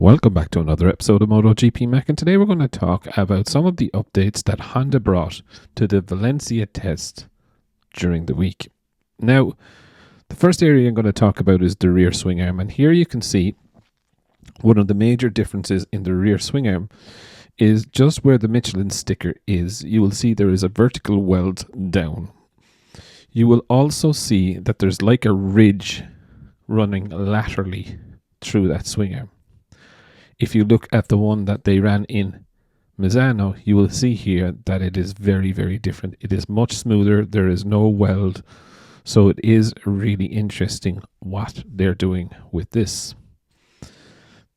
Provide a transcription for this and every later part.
Welcome back to another episode of Motogp Mac, and today we're going to talk about some of the updates that Honda brought to the Valencia test during the week. Now, the first area I'm going to talk about is the rear swing arm, and here you can see one of the major differences in the rear swing arm is just where the Michelin sticker is. You will see there is a vertical weld down. You will also see that there's like a ridge running laterally through that swing arm. If you look at the one that they ran in Misano, you will see here that it is very, very different. It is much smoother. There is no weld. So it is really interesting what they're doing with this.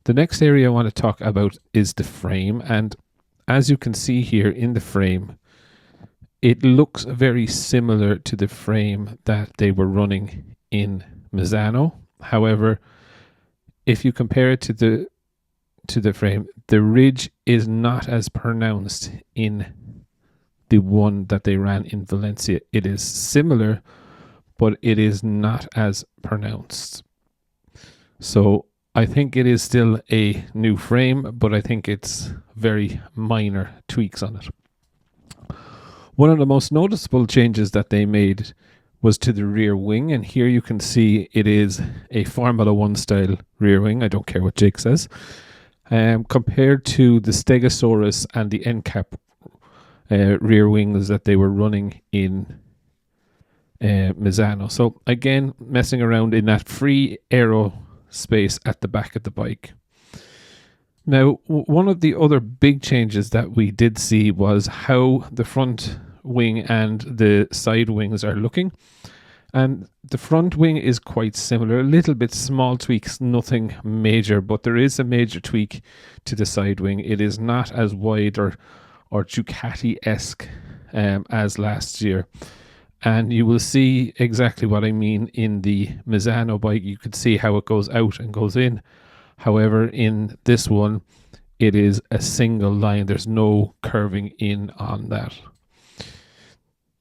The next area I want to talk about is the frame. And as you can see here in the frame, it looks very similar to the frame that they were running in Misano. However, if you compare it to the frame, the ridge is not as pronounced in the one that they ran in Valencia. It is similar, but it is not as pronounced. So I think it is still a new frame, but I think it's very minor tweaks on it. One of the most noticeable changes that they made was to the rear wing, and here you can see it is a Formula 1 style rear wing. I don't care what Jake says. Compared to the Stegosaurus and the NCAP rear wings that they were running in Misano. So again, messing around in that free aero space at the back of the bike. Now, one of the other big changes that we did see was how the front wing and the side wings are looking. And the front wing is quite similar, a little bit small tweaks, nothing major, but there is a major tweak to the side wing. It is not as wide or Ducati-esque as last year. And you will see exactly what I mean in the Misano bike. You could see how it goes out and goes in. However, in this one, it is a single line. There's no curving in on that.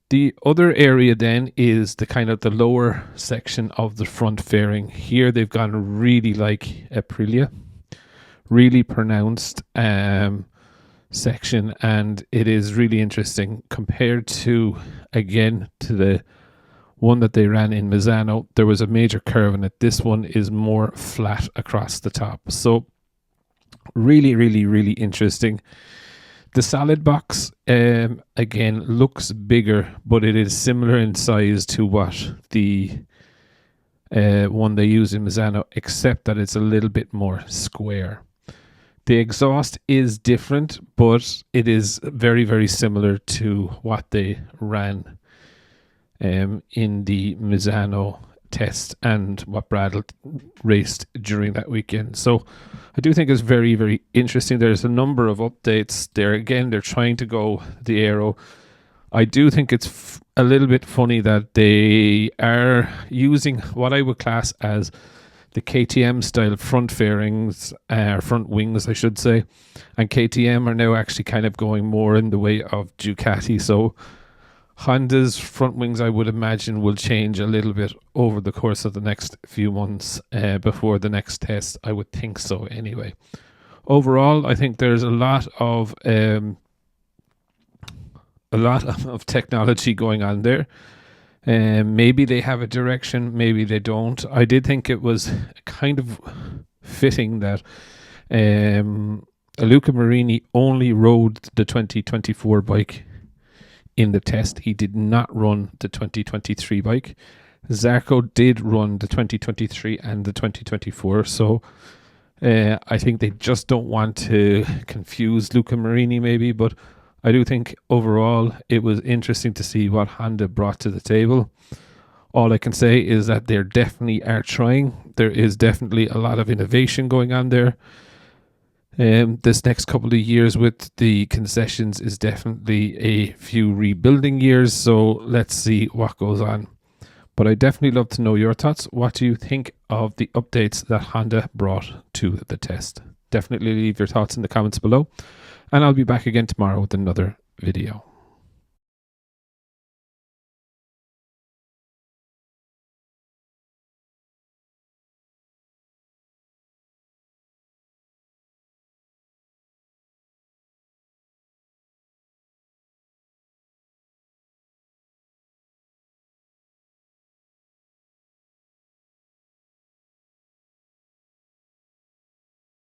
The other area then is the kind of the lower section of the front fairing. Here they've gone really like Aprilia, really pronounced section, and it is really interesting compared to, again, to the one that they ran in Misano. There was a major curve in it. This one is more flat across the top. So really, really, really interesting. The salad box, again, looks bigger, but it is similar in size to what the one they use in Misano, except that it's a little bit more square. The exhaust is different, but it is very, very similar to what they ran in the Misano test and what Bradl raced during that weekend. So I do think it's very, very interesting. There's a number of updates there. Again, they're trying to go the aero. I do think it's a little bit funny that they are using what I would class as the KTM style front fairings, front wings, I should say. And KTM are now actually kind of going more in the way of Ducati. So Honda's front wings, I would imagine, will change a little bit over the course of the next few months before the next test. I would think so anyway. Overall, I think there's a lot of technology going on there. Maybe they have a direction, maybe they don't. I did think it was kind of fitting that Luca Marini only rode the 2024 bike in the test. He did not run the 2023 bike. Zarco did run the 2023 and the 2024. So I think they just don't want to confuse Luca Marini maybe, but I do think overall it was interesting to see what Honda brought to the table. All I can say is that they definitely are trying. There is definitely a lot of innovation going on there. This next couple of years with the concessions is definitely a few rebuilding years, so let's see what goes on. But I definitely love to know your thoughts. What do you think of the updates that Honda brought to the test? Definitely leave your thoughts in the comments below, and I'll be back again tomorrow with another video.